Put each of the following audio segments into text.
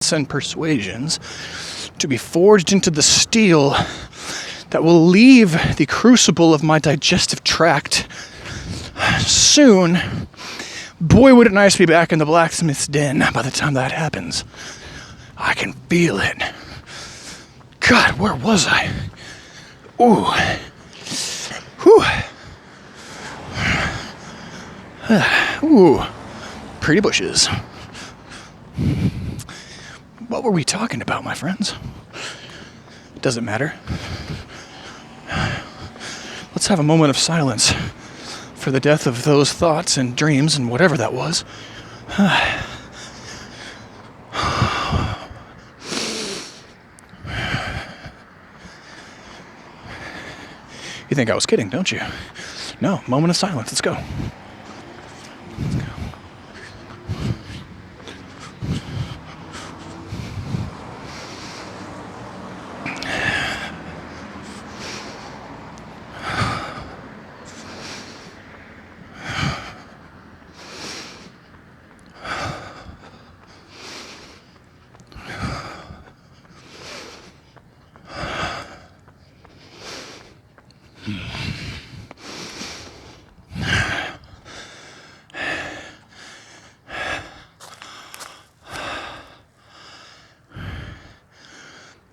and persuasions to be forged into the steel that will leave the crucible of my digestive tract soon. Boy, would it nice to be back in the blacksmith's den by the time that happens. I can feel it. God, where was I? Ooh. Whew. Ooh. Pretty bushes. What were we talking about, my friends? Doesn't matter. Let's have a moment of silence for the death of those thoughts and dreams and whatever that was. You think I was kidding, don't you? No, moment of silence. Let's go. Let's go.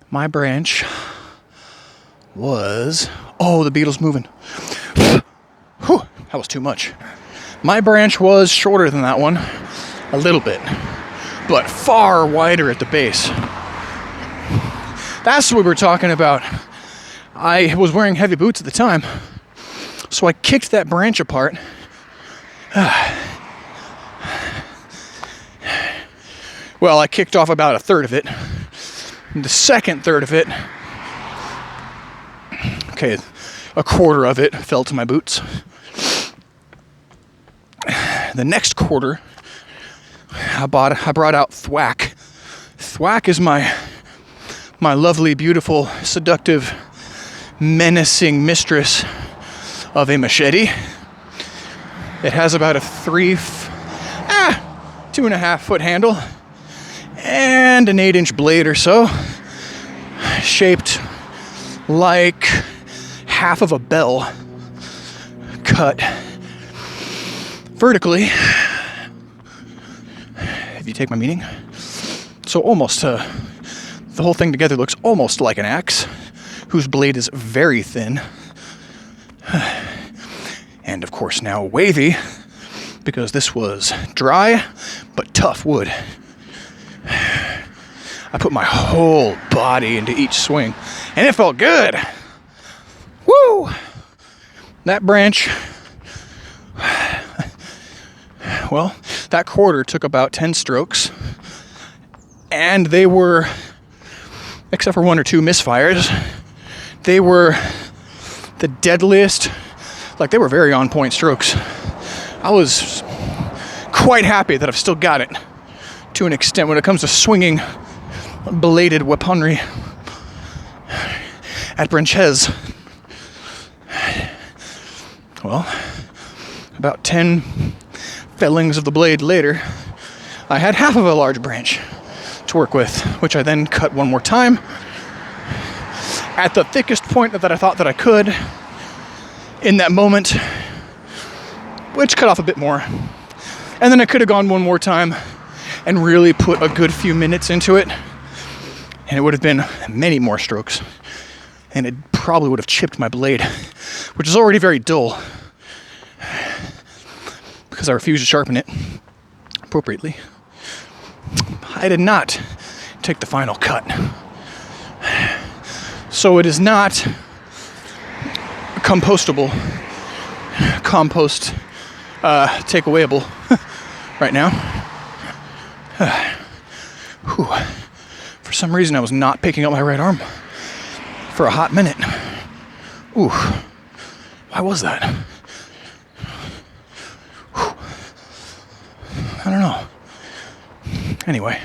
My branch was... Oh, the beetle's moving. Whew, that was too much. My branch was shorter than that one, a little bit, but far wider at the base. That's what we were talking about. I was wearing heavy boots at the time, so I kicked that branch apart. Well, I kicked off about a third of it. The second third of it, okay, a quarter of it fell to my boots. The next quarter, I brought out thwack. Thwack is my lovely, beautiful, seductive, menacing mistress of a machete. It has about a 2.5 foot handle and an 8-inch blade or so, shaped like half of a bell, cut vertically, if you take my meaning. So almost, the whole thing together looks almost like an axe, whose blade is very thin, and of course now wavy, because this was dry but tough wood. I put my whole body into each swing, and it felt good. Woo! That branch, well, that quarter took about 10 strokes, and they were, except for 1 or 2 misfires, they were the deadliest. Like, they were very on point strokes. I was quite happy that I've still got it to an extent when it comes to swinging bladed weaponry at branches. Well, about 10 fellings of the blade later, I had half of a large branch to work with, which I then cut one more time at the thickest point that I thought that I could in that moment, which cut off a bit more. And then I could have gone one more time and really put a good few minutes into it, and it would have been many more strokes, and it probably would have chipped my blade, which is already very dull, because I refused to sharpen it appropriately. I did not take the final cut. So it is not compostable, compost takeawayable right now. For some reason, I was not picking up my right arm for a hot minute. Ooh, why was that? I don't know. Anyway,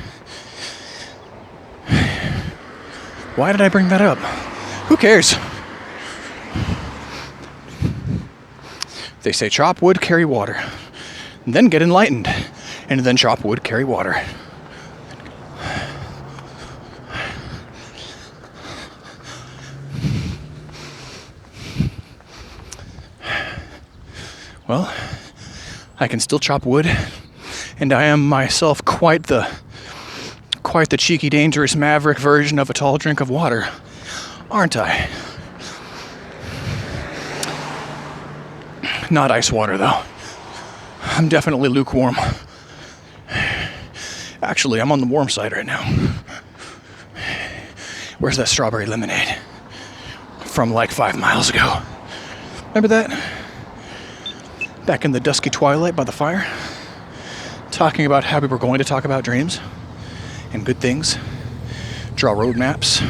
why did I bring that up? Who cares? They say chop wood, carry water, and then get enlightened, and then chop wood, carry water. well, I can still chop wood, and I am myself quite the cheeky, dangerous maverick version of a tall drink of water, aren't I? Not ice water, though. I'm definitely lukewarm. Actually, I'm on the warm side right now. Where's that strawberry lemonade? From like 5 miles ago. Remember that? Back in the dusky twilight by the fire, talking about how we were going to talk about dreams and good things, draw roadmaps,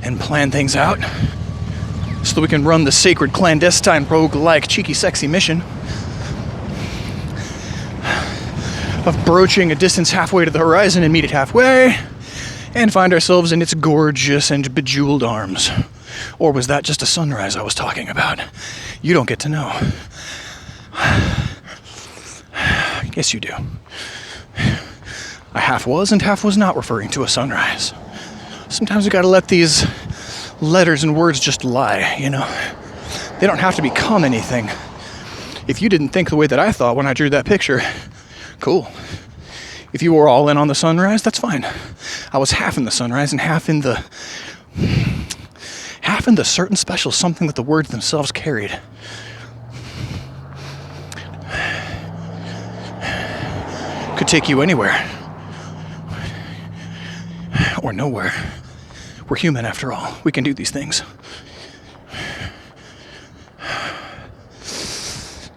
and plan things out so that we can run the sacred, clandestine, rogue-like, cheeky, sexy mission of broaching a distance halfway to the horizon and meet it halfway and find ourselves in its gorgeous and bejeweled arms. Or was that just a sunrise I was talking about? You don't get to know. Yes, you do. I half was and half was not referring to a sunrise. Sometimes we gotta let these letters and words just lie, you know? They don't have to become anything. If you didn't think the way that I thought when I drew that picture, cool. If you were all in on the sunrise, that's fine. I was half in the sunrise and half in the certain special something that the words themselves carried. Could take you anywhere. Or nowhere. We're human after all. We can do these things.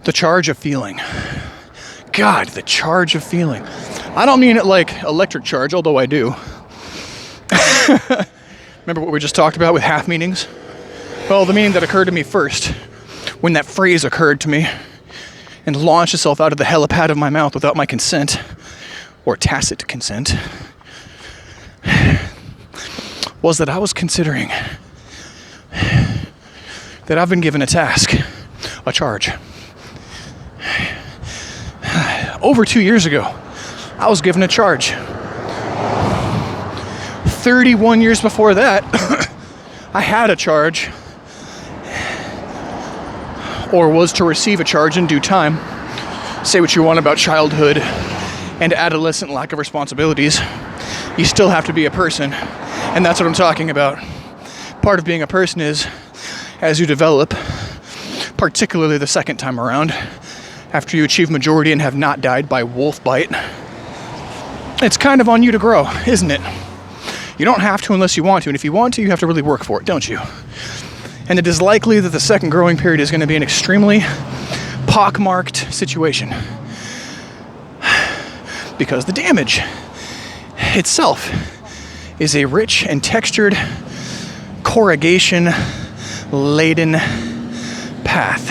The charge of feeling. God, the charge of feeling. I don't mean it like electric charge, although I do. Remember what we just talked about with half meanings? Well, the meaning that occurred to me first, when that phrase occurred to me, and launched itself out of the helipad of my mouth without my consent, or tacit consent, was that I was considering that I've been given a task, a charge. Over 2 years ago, I was given a charge. 31 years before that, I had a charge, or was to receive a charge in due time. Say what you want about childhood and adolescent lack of responsibilities. You still have to be a person, and that's what I'm talking about. Part of being a person is, as you develop, particularly the second time around, after you achieve majority and have not died by wolf bite, it's kind of on you to grow, isn't it? You don't have to unless you want to, and if you want to, you have to really work for it, don't you? And it is likely that the second growing period is going to be an extremely pockmarked situation. Because the damage itself is a rich and textured, corrugation-laden path.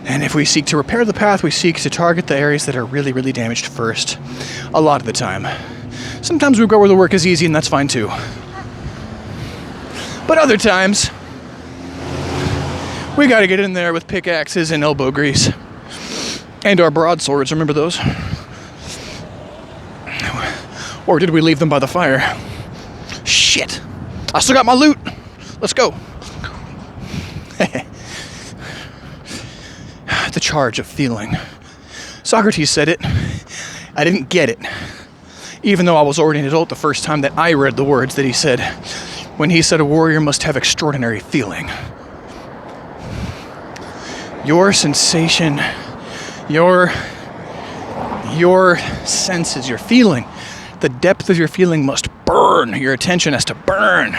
And if we seek to repair the path, we seek to target the areas that are really, really damaged first, a lot of the time. Sometimes we go where the work is easy, and that's fine too. But other times, we gotta get in there with pickaxes and elbow grease. And our broadswords, remember those? Or did we leave them by the fire? Shit! I still got my loot! Let's go! The charge of feeling. Socrates said it. I didn't get it. Even though I was already an adult the first time that I read the words that he said, when he said a warrior must have extraordinary feeling. Your sensation, your senses, your feeling, the depth of your feeling must burn. Your attention has to burn.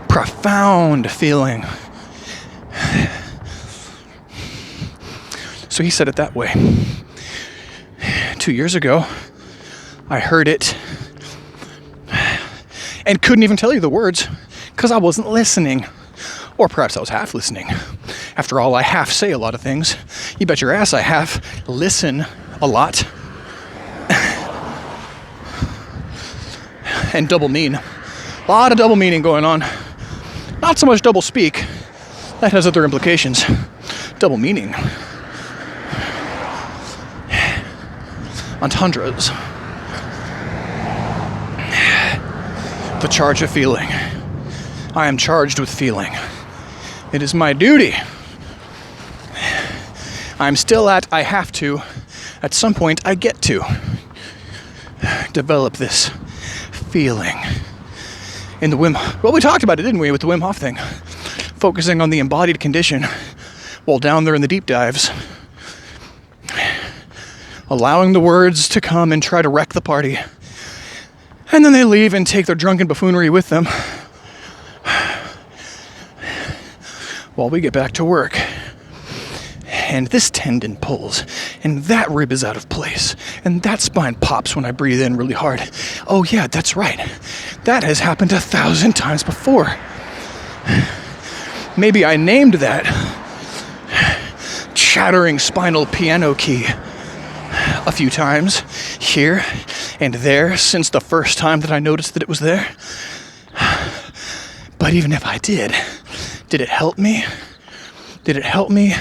Profound feeling. So he said it that way. 2 years ago, I heard it and couldn't even tell you the words because I wasn't listening. Or perhaps I was half listening. After all, I half say a lot of things. You bet your ass I half listen a lot. And double mean. A lot of double meaning going on. Not so much double speak. That has other implications. Double meaning. Entendres. The charge of feeling. I am charged with feeling. It is my duty. I'm still I have to, at some point I get to develop this feeling. In the well, we talked about it, didn't we, with the Wim Hof thing? Focusing on the embodied condition while down there in the deep dives. Allowing the words to come and try to wreck the party. And then they leave and take their drunken buffoonery with them. While we get back to work. And this tendon pulls, and that rib is out of place, and that spine pops when I breathe in really hard. Oh yeah, that's right. That has happened 1,000 times before. Maybe I named that chattering spinal piano key a few times, here and there, since the first time that I noticed that it was there. But even if I did it help me? Did it help me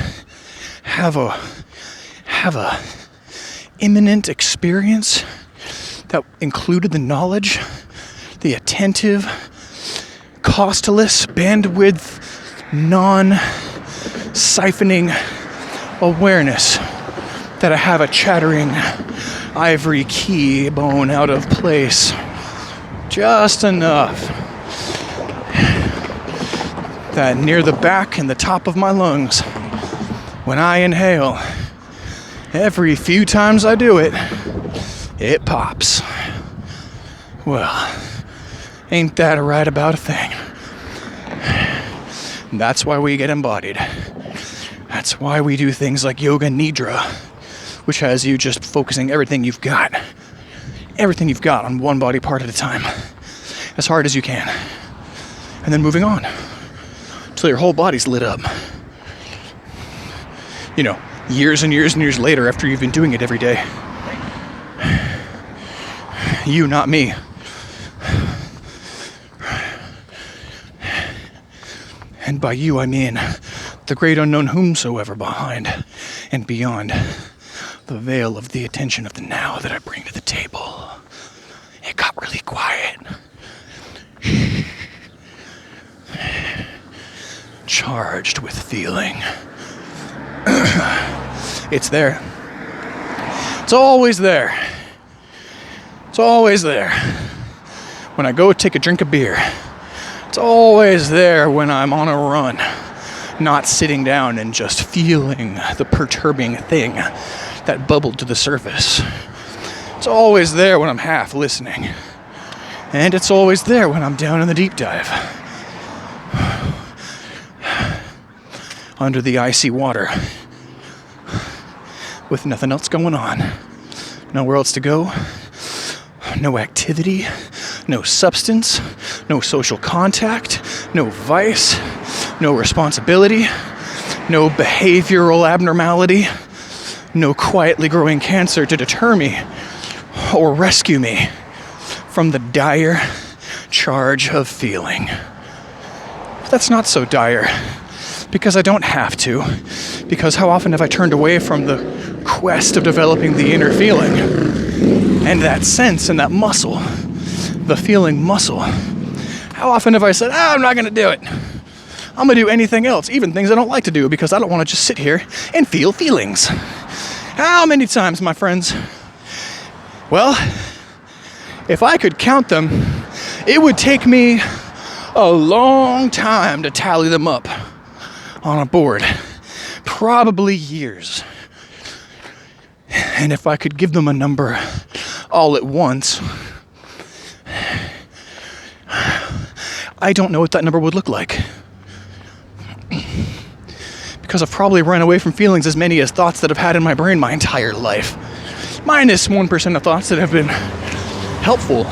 have a imminent experience that included the knowledge, the attentive, costless, bandwidth, non-siphoning awareness that I have a chattering ivory key bone out of place. Just enough that near the back and the top of my lungs, when I inhale, every few times I do it, it pops. Well, ain't that right about a thing? That's why we get embodied. That's why we do things like yoga nidra, which has you just focusing everything you've got on one body part at a time, as hard as you can, and then moving on until your whole body's lit up. You know, years and years and years later, after you've been doing it every day. You, not me. And by you, I mean the great unknown whomsoever behind and beyond the veil of the attention of the now that I bring to the table. It got really quiet. Charged with feeling. It's there. It's always there. It's always there. When I go take a drink of beer. It's always there when I'm on a run. Not sitting down and just feeling the perturbing thing that bubbled to the surface. It's always there when I'm half listening. And it's always there when I'm down in the deep dive. Under the icy water. With nothing else going on. Nowhere else to go. No activity. No substance. No social contact. No vice. No responsibility. No behavioral abnormality. No quietly growing cancer to deter me or rescue me from the dire charge of feeling. But that's not so dire. Because I don't have to. Because how often have I turned away from the quest of developing the inner feeling? And that sense and that muscle. The feeling muscle. How often have I said, I'm not going to do it. I'm going to do anything else, even things I don't like to do, because I don't want to just sit here and feel feelings. How many times, my friends? Well, if I could count them, it would take me a long time to tally them up on a board. Probably years. And if I could give them a number all at once, I don't know what that number would look like. Because I've probably run away from feelings as many as thoughts that I've had in my brain my entire life. Minus 1% of thoughts that have been helpful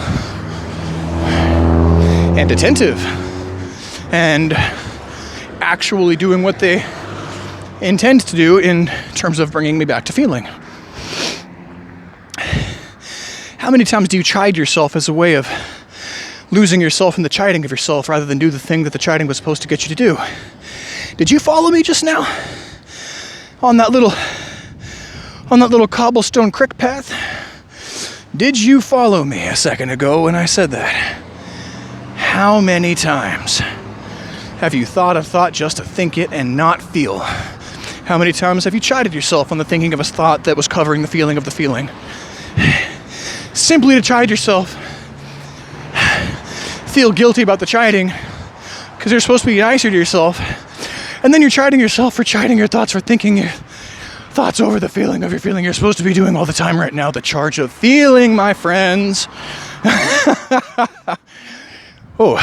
and attentive and actually doing what they intend to do in terms of bringing me back to feeling. How many times do you chide yourself as a way of losing yourself in the chiding of yourself rather than do the thing that the chiding was supposed to get you to do? Did you follow me just now? On that little cobblestone creek path? Did you follow me a second ago when I said that? How many times Have you thought a thought just to think it and not feel? How many times have you chided yourself on the thinking of a thought that was covering the feeling of the feeling? Simply to chide yourself. Feel guilty about the chiding because you're supposed to be nicer to yourself. And then you're chiding yourself for chiding your thoughts, for thinking your thoughts over the feeling of your feeling. You're supposed to be doing all the time right now. The charge of feeling, my friends. Oh,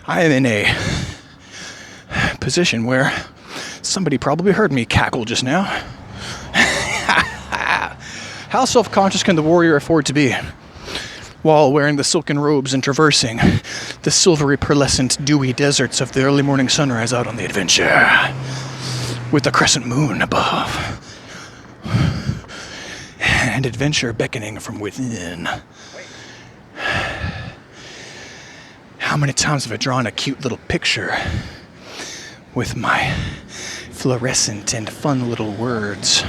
I am in a position where somebody probably heard me cackle just now. How self-conscious can the warrior afford to be while wearing the silken robes and traversing the silvery, pearlescent, dewy deserts of the early morning sunrise out on the adventure with the crescent moon above and adventure beckoning from within? How many times have I drawn a cute little picture with my fluorescent and fun little words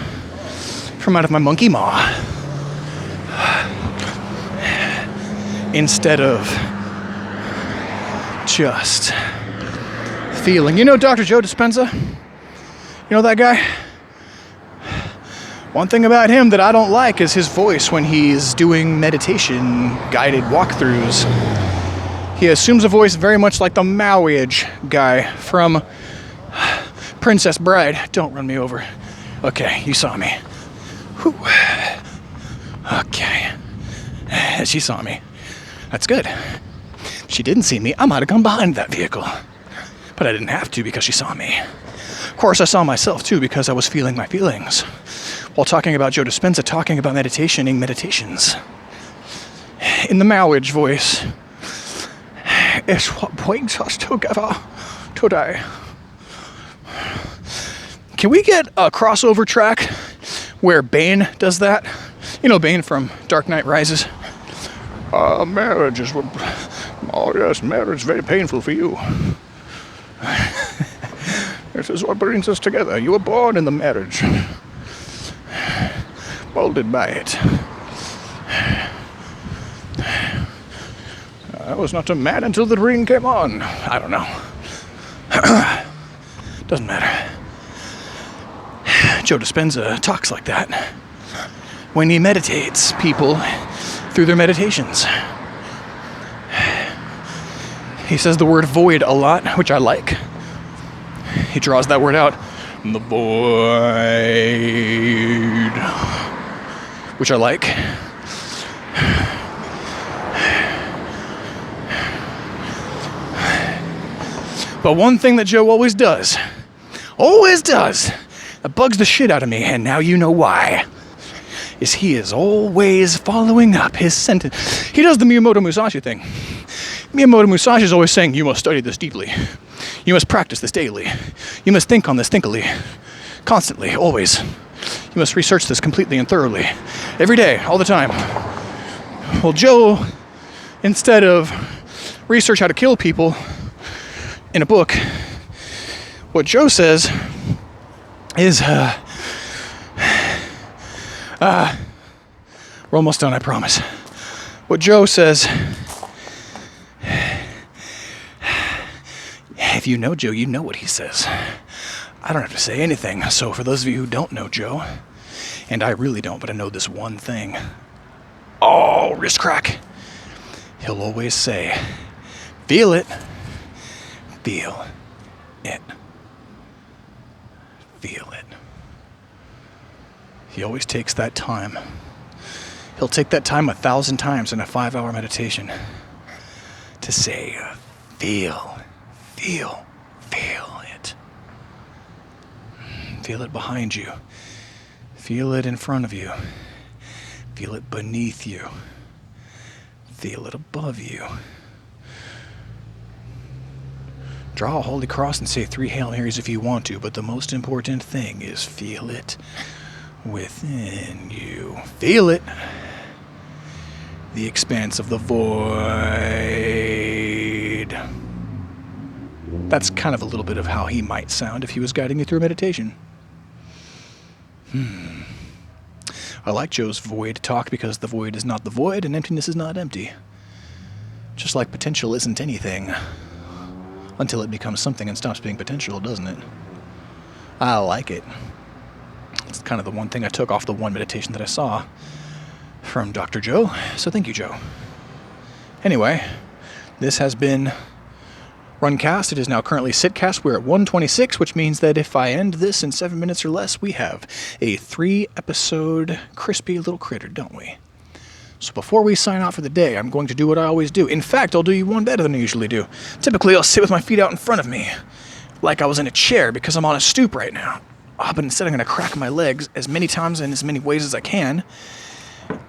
from out of my monkey maw, instead of just feeling. You know Dr. Joe Dispenza? You know that guy? One thing about him that I don't like is his voice when he's doing meditation guided walkthroughs. He assumes a voice very much like the Maui-age guy from Princess Bride. Don't run me over. Okay, you saw me. Whew. Okay. She saw me. That's good. If she didn't see me, I might have gone behind that vehicle. But I didn't have to because she saw me. Of course, I saw myself too because I was feeling my feelings. While talking about Joe Dispenza, talking about meditationing meditations. In the Maui-age voice. It's what brings us together today. Can we get a crossover track where Bane does that? You know Bane from Dark Knight Rises? Marriage is what... Oh yes, marriage is very painful for you. This is what brings us together. You were born in the marriage. Molded by it. I was not a man until the ring came on. I don't know. Doesn't matter. Joe Dispenza talks like that when he meditates people through their meditations. He says the word void a lot, which I like. He draws that word out. The void. Which I like. But one thing that Joe always does, that bugs the shit out of me, and now you know why, is he is always following up his sentence. He does the Miyamoto Musashi thing. Miyamoto Musashi is always saying, you must study this deeply. You must practice this daily. You must think on this thinkily. Constantly, always. You must research this completely and thoroughly. Every day, all the time. Well, Joe, instead of research how to kill people in a book, what Joe says is, we're almost done, I promise. What Joe says, if you know Joe, you know what he says. I don't have to say anything. So for those of you who don't know Joe, and I really don't, but I know this one thing. Oh, wrist crack. He'll always say, feel it. Feel it. Feel it. He always takes that time. He'll take that time 1,000 times in a 5-hour meditation to say, feel, feel, feel it. Feel it behind you. Feel it in front of you. Feel it beneath you. Feel it above you. Draw a holy cross and say 3 Hail Marys if you want to, but the most important thing is feel it within you. Feel it. The expanse of the void. That's kind of a little bit of how he might sound if he was guiding you through meditation. I like Joe's void talk because the void is not the void and emptiness is not empty. Just like potential isn't anything. until it becomes something and stops being potential, doesn't it? I like it. It's kind of the one thing I took off the one meditation that I saw from Dr. Joe, so thank you, Joe. Anyway, this has been Runcast. It is now currently Sitcast. We're at 126, which means that if I end this in 7 minutes or less, we have a 3-episode crispy little critter, don't we? So before we sign off for the day, I'm going to do what I always do. In fact, I'll do you one better than I usually do. Typically, I'll sit with my feet out in front of me, like I was in a chair because I'm on a stoop right now. But instead I'm going to crack my legs as many times and as many ways as I can.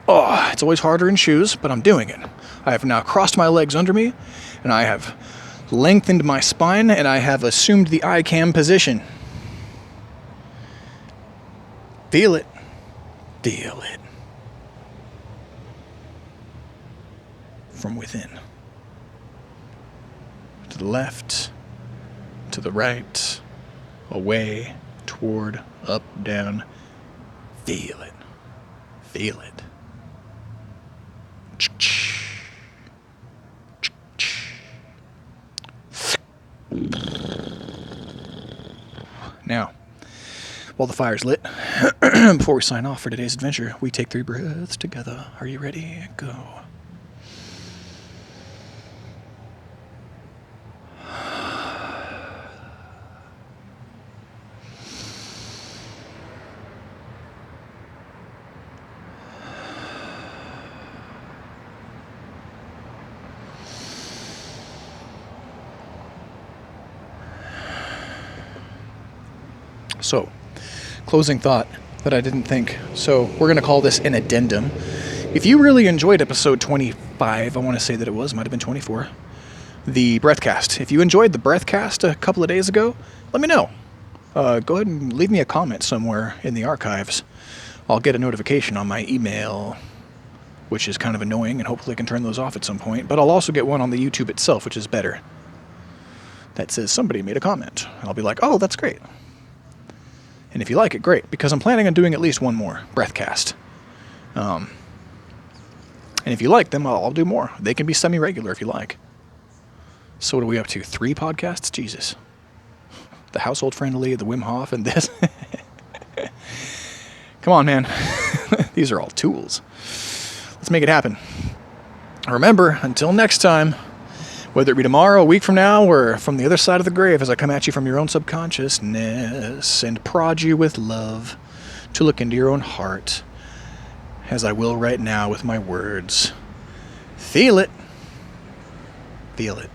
It's always harder in shoes, but I'm doing it. I have now crossed my legs under me, and I have lengthened my spine, and I have assumed the I-cam position. Feel it. Feel it. From within. To the left, to the right, away, toward, up, down. Feel it. Feel it. Now, while the fire's lit, before we sign off for today's adventure, we take 3 breaths together. Are you ready? Go. So, closing thought that I didn't think. So, we're going to call this an addendum. If you really enjoyed episode 25, I want to say that it was, might have been 24, the Breathcast. If you enjoyed the Breathcast a couple of days ago, let me know. Go ahead and leave me a comment somewhere in the archives. I'll get a notification on my email, which is kind of annoying, and hopefully I can turn those off at some point. But I'll also get one on the YouTube itself, which is better. That says somebody made a comment. And I'll be like, oh, that's great. And if you like it, great, because I'm planning on doing at least one more Breathcast. And if you like them, I'll do more. They can be semi-regular if you like. So what are we up to? 3 podcasts? Jesus. The Household Friendly, the Wim Hof, and this. Come on, man. These are all tools. Let's make it happen. Remember, until next time, whether it be tomorrow, a week from now, or from the other side of the grave as I come at you from your own subconsciousness and prod you with love to look into your own heart, as I will right now with my words. Feel it. Feel it.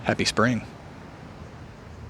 Happy spring.